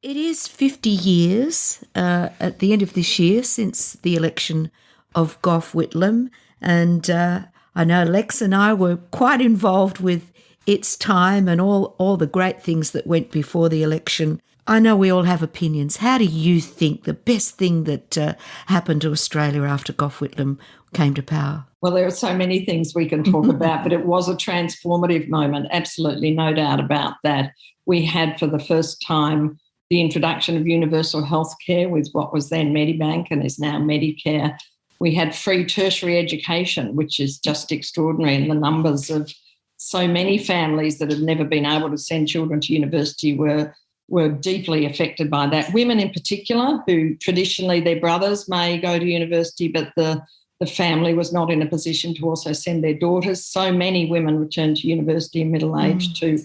It is 50 years at the end of this year since the election of Gough Whitlam, and I know Lex and I were quite involved with its time and all the great things that went before the election. I know we all have opinions. How do you think the best thing that happened to Australia after Gough Whitlam came to power? Well, there are so many things we can talk about, but it was a transformative moment, absolutely no doubt about that. We had for the first time the introduction of universal health care with what was then Medibank and is now Medicare. We had free tertiary education, which is just extraordinary, and the numbers of so many families that have never been able to send children to university were deeply affected by that. Women in particular, who traditionally their brothers may go to university, but the family was not in a position to also send their daughters. So many women returned to university in middle age to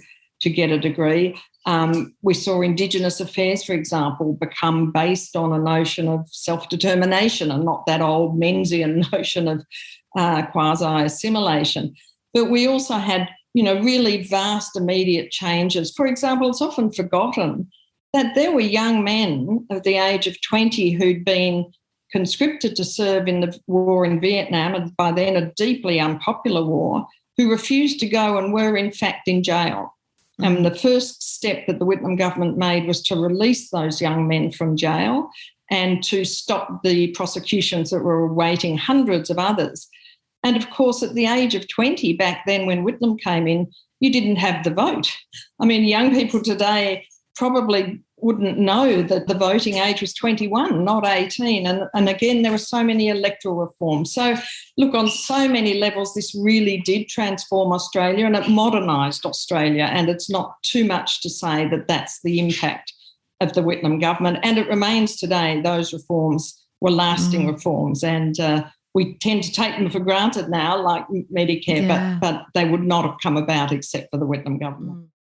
get a degree. We saw Indigenous affairs, for example, become based on a notion of self-determination and not that old Menzian notion of quasi-assimilation. But we also had, really vast immediate changes. For example, it's often forgotten that there were young men of the age of 20 who'd been conscripted to serve in the war in Vietnam, and by then a deeply unpopular war, who refused to go and were in fact in jail. And the first step that the Whitlam government made was to release those young men from jail and to stop the prosecutions that were awaiting hundreds of others. And of course, at the age of 20, back then when Whitlam came in, you didn't have the vote. I mean, young people today probably wouldn't know that the voting age was 21, not 18. And again, there were so many electoral reforms. So, look, on so many levels, this really did transform Australia and it modernised Australia. And it's not too much to say that that's the impact of the Whitlam government. And it remains today, those reforms were lasting reforms. And we tend to take them for granted now, like Medicare, but they would not have come about except for the Whitlam government.